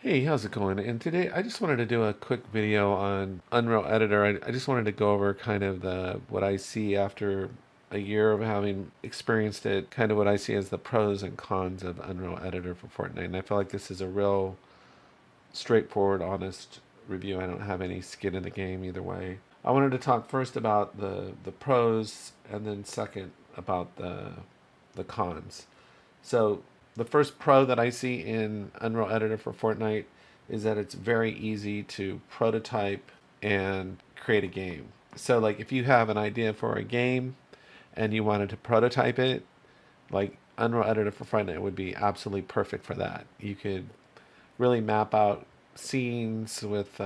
Hey, how's it going? And today I just wanted to do a quick video on Unreal Editor. I just wanted to go over kind of the what I see after a year of having experienced it, kind of what I see as the pros and cons of Unreal Editor for Fortnite. And I feel like this is a real straightforward, honest review. I don't have any skin in the game either way. I wanted to talk first about the pros and then second about the cons. So the first pro that I see in Unreal Editor for Fortnite is that it's very easy to prototype and create a game. So like if you have an idea for a game and you wanted to prototype it, like Unreal Editor for Fortnite would be absolutely perfect for that. You could really map out scenes with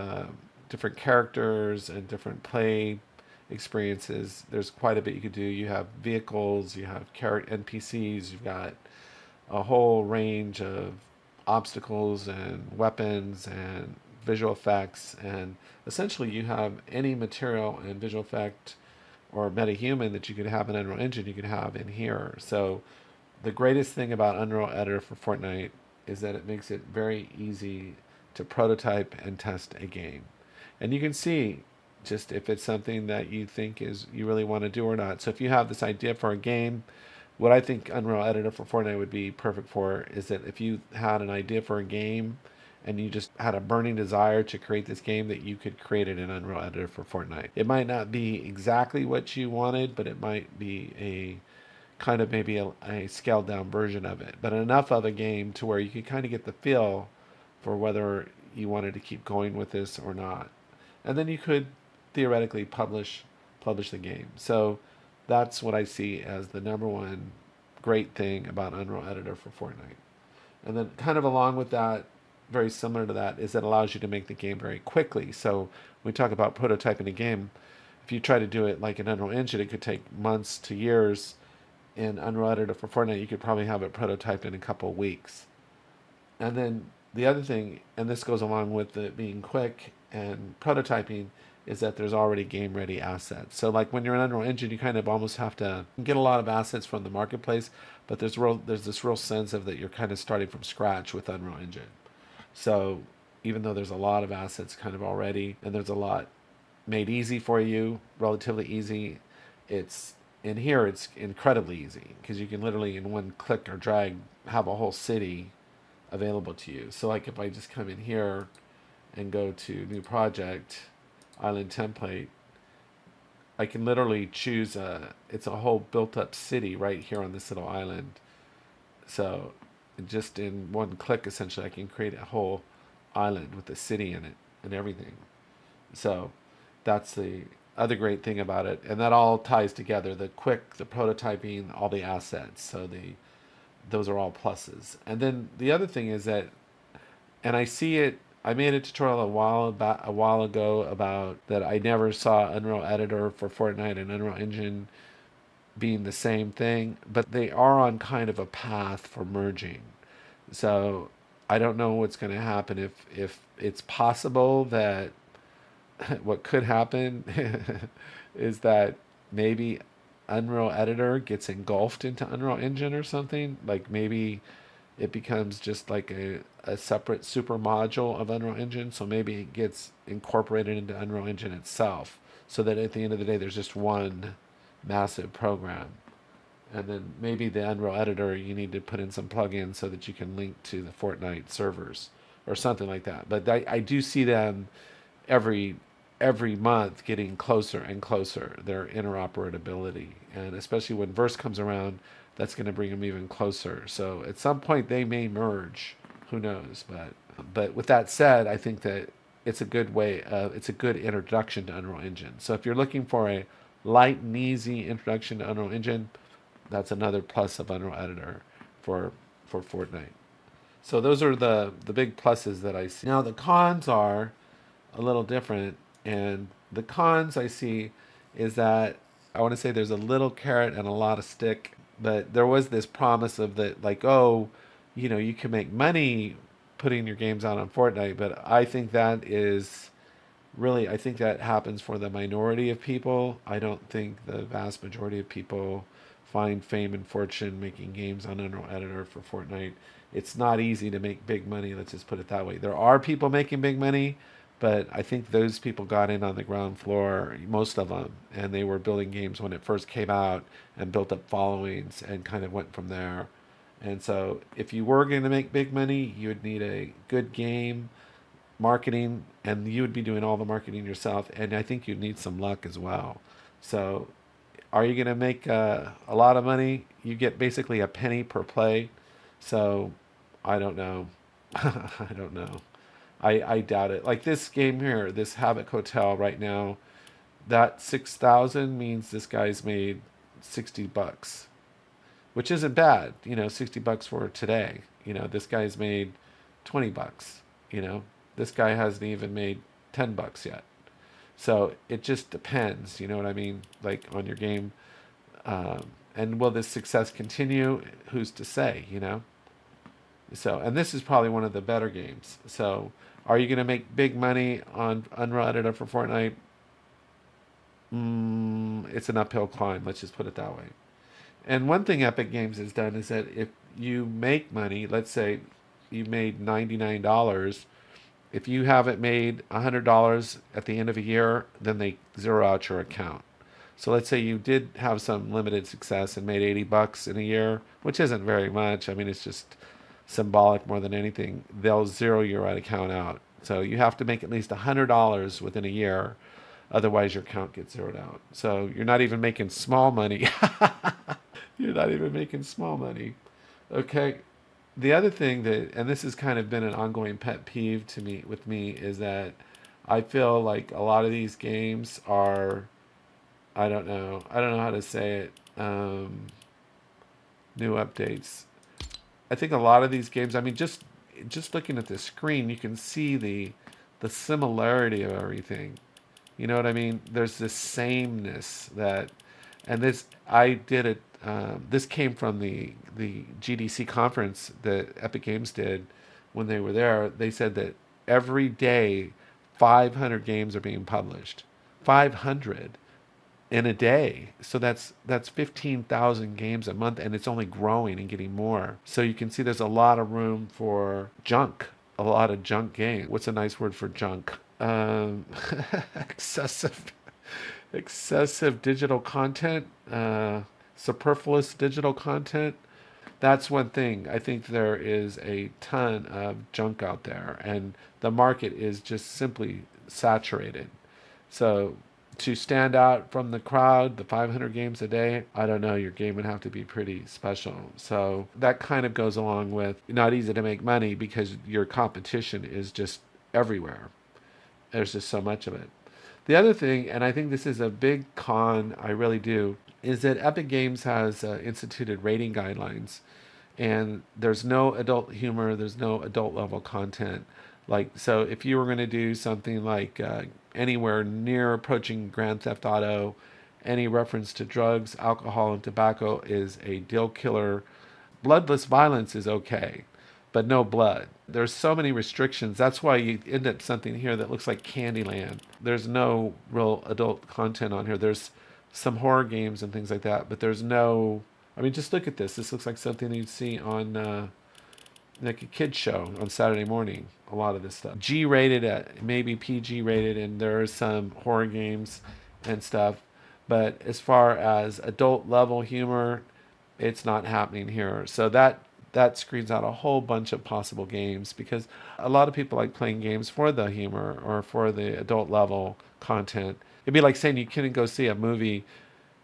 different characters and different play experiences. There's quite a bit you could do. You have vehicles, you have character NPCs, you've got a whole range of obstacles and weapons and visual effects, and essentially you have any material and visual effect or metahuman that you could have in Unreal Engine you could have in here. So the greatest thing about Unreal Editor for Fortnite is that it makes it very easy to prototype and test a game. And you can see just if it's something that you think is you really want to do or not. So if you have this idea for a game, what I think Unreal Editor for Fortnite would be perfect for is that if you had an idea for a game and you just had a burning desire to create this game, that you could create it in Unreal Editor for Fortnite. It might not be exactly what you wanted, but it might be a kind of maybe a scaled down version of it, but enough of a game to where you could kind of get the feel for whether you wanted to keep going with this or not. And then you could theoretically publish the game. So that's what I see as the number one great thing about Unreal Editor for Fortnite. And then kind of along with that, very similar to that, is it allows you to make the game very quickly. So when we talk about prototyping a game, if you try to do it like in Unreal Engine, it could take months to years. In Unreal Editor for Fortnite, you could probably have it prototyped in a couple of weeks. And then the other thing, and this goes along with it being quick and prototyping, is that there's already game ready assets. So like when you're in Unreal Engine, you kind of almost have to get a lot of assets from the marketplace, but there's this real sense of that you're kind of starting from scratch with Unreal Engine. So even though there's a lot of assets kind of already, and there's a lot made easy for you, relatively easy, it's in here it's incredibly easy because you can literally in one click or drag have a whole city available to you. So like if I just come in here and go to new project, island template, I can literally choose it's a whole built up city right here on this little island. So just in one click essentially I can create a whole island with a city in it and everything. So that's the other great thing about it, and that all ties together: the quick, the prototyping, all the assets. So those are all pluses. And then the other thing is that, and I see it. I made a tutorial a while ago about that. I never saw Unreal Editor for Fortnite and Unreal Engine being the same thing, but they are on kind of a path for merging. So I don't know what's going to happen if it's possible that what could happen is that maybe Unreal Editor gets engulfed into Unreal Engine or something. Like maybe it becomes just like a separate super module of Unreal Engine. So maybe it gets incorporated into Unreal Engine itself. So that at the end of the day, there's just one massive program. And then maybe the Unreal Editor, you need to put in some plugins so that you can link to the Fortnite servers or something like that. But I do see them every every month getting closer and closer, their interoperability, and especially when verse comes around, that's going to bring them even closer. So at some point they may merge, who knows. But with that said, I think that it's a good way it's a good introduction to Unreal Engine. So if you're looking for a light and easy introduction to Unreal Engine, that's another plus of Unreal Editor for Fortnite. So those are the big pluses that I see. Now the cons are a little different, and the cons I see is that I want to say there's a little carrot and a lot of stick, but there was this promise of that, like, oh, you can make money putting your games out on Fortnite, but I think that is really, I think that happens for the minority of people. I don't think the vast majority of people find fame and fortune making games on Unreal Editor for Fortnite. It's not easy to make big money, let's just put it that way. There are people making big money, but I think those people got in on the ground floor, most of them, and they were building games when it first came out and built up followings and kind of went from there. And so if you were going to make big money, you would need a good game, marketing, and you would be doing all the marketing yourself. And I think you'd need some luck as well. So are you going to make a lot of money? You get basically a penny per play. So I don't know. I don't know. I doubt it. Like this game here, this Havoc Hotel right now, that 6,000 means this guy's made $60, which isn't bad. You know, $60 for today. You know, this guy's made $20. You know, this guy hasn't even made $10 yet. So it just depends. You know what I mean? Like on your game. And will this success continue? Who's to say? You know. So, and this is probably one of the better games. So, are you going to make big money on Unreal Editor for Fortnite? It's an uphill climb. Let's just put it that way. And one thing Epic Games has done is that if you make money, let's say you made $99, if you haven't made $100 at the end of a year, then they zero out your account. So let's say you did have some limited success and made $80 in a year, which isn't very much. I mean, it's just symbolic more than anything. They'll zero your account out. So you have to make at least $100 within a year. Otherwise, your account gets zeroed out. So you're not even making small money. You're not even making small money. Okay. The other thing that, and this has kind of been an ongoing pet peeve to me with me, is that I feel like a lot of these games are, I don't know how to say it. New updates. I think a lot of these games, I mean, just looking at the screen, you can see the similarity of everything. You know what I mean? There's this sameness that, and this I did it. This came from the GDC conference that Epic Games did when they were there. They said that every day, 500 games are being published. 500 in a day. So that's 15,000 games a month, and it's only growing and getting more. So you can see there's a lot of room for junk, a lot of junk games. What's a nice word for junk? Excessive, excessive digital content, superfluous digital content. That's one thing. I think there is a ton of junk out there, and the market is just simply saturated. So to stand out from the crowd, the 500 games a day, I don't know, your game would have to be pretty special. So that kind of goes along with not easy to make money because your competition is just everywhere. There's just so much of it. The other thing, and I think this is a big con, I really do, is that Epic Games has instituted rating guidelines, and there's no adult humor, there's no adult level content. Like, so if you were going to do something like anywhere near approaching Grand Theft Auto, any reference to drugs, alcohol, and tobacco is a deal killer. Bloodless violence is okay, but no blood. There's so many restrictions. That's why you end up something here that looks like Candyland. There's no real adult content on here. There's some horror games and things like that, but there's no. I mean, just look at this. This looks like something you'd see on like a kid's show on Saturday morning. A lot of this stuff. G rated, maybe PG rated, and there are some horror games and stuff. But as far as adult level humor, it's not happening here. So that screens out a whole bunch of possible games, because a lot of people like playing games for the humor or for the adult level content. It'd be like saying you couldn't go see a movie.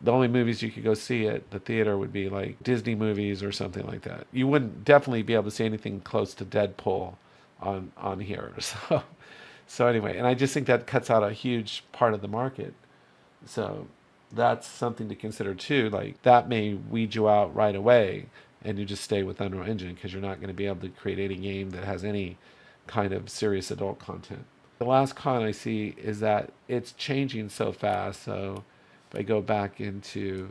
The only movies you could go see at the theater would be like Disney movies or something like that. You wouldn't definitely be able to see anything close to Deadpool on here. So anyway, and I just think that cuts out a huge part of the market. So that's something to consider too. Like that may weed you out right away, and you just stay with Unreal Engine because you're not going to be able to create any game that has any kind of serious adult content. The last con I see is that it's changing so fast. So if I go back into,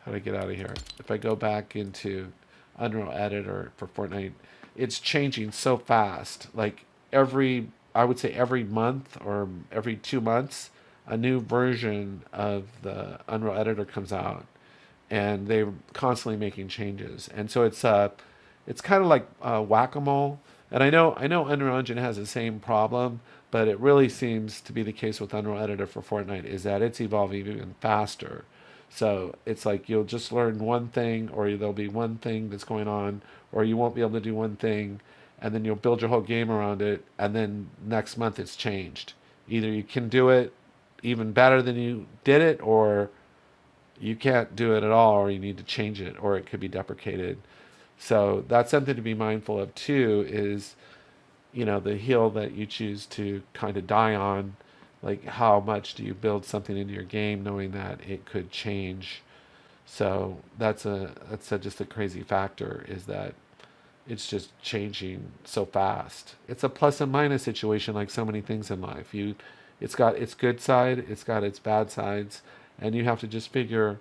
how do I get out of here? If I go back into Unreal Editor for Fortnite, it's changing so fast. Like I would say every month or every 2 months, a new version of the Unreal Editor comes out. and they're constantly making changes. And so it's kind of like whack-a-mole. And I know Unreal Engine has the same problem, but it really seems to be the case with Unreal Editor for Fortnite is that it's evolving even faster. So it's like you'll just learn one thing, or there'll be one thing that's going on, or you won't be able to do one thing, and then you'll build your whole game around it, and then next month it's changed. Either you can do it even better than you did it, or you can't do it at all, or you need to change it, or it could be deprecated. So that's something to be mindful of too, is, the hill that you choose to kind of die on. Like, how much do you build something into your game knowing that it could change? So just a crazy factor, is that it's just changing so fast. It's a plus and minus situation, like so many things in life. It's got its good side, it's got its bad sides, and you have to just figure,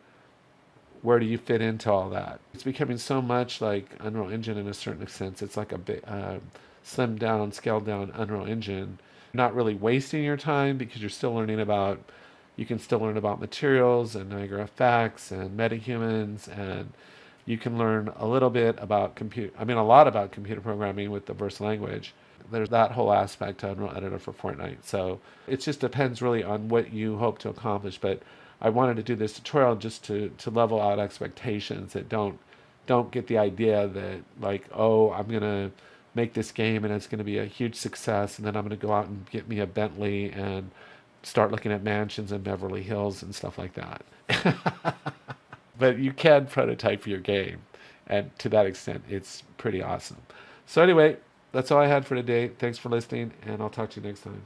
where do you fit into all that? It's becoming so much like Unreal Engine in a certain sense. It's like a bit slimmed down, scaled down Unreal Engine. You're not really wasting your time, because you're still learning about, you can still learn about materials and Niagara effects and metahumans, and you can learn a little bit about a lot about computer programming with the verse language. There's that whole aspect to Unreal Editor for Fortnite. So it just depends really on what you hope to accomplish. But I wanted to do this tutorial just to level out expectations, that don't get the idea that, like, oh, I'm gonna make this game and it's gonna be a huge success, and then I'm gonna go out and get me a Bentley and start looking at mansions in Beverly Hills and stuff like that. But you can prototype your game, and to that extent, it's pretty awesome. So anyway, that's all I had for today. Thanks for listening, and I'll talk to you next time.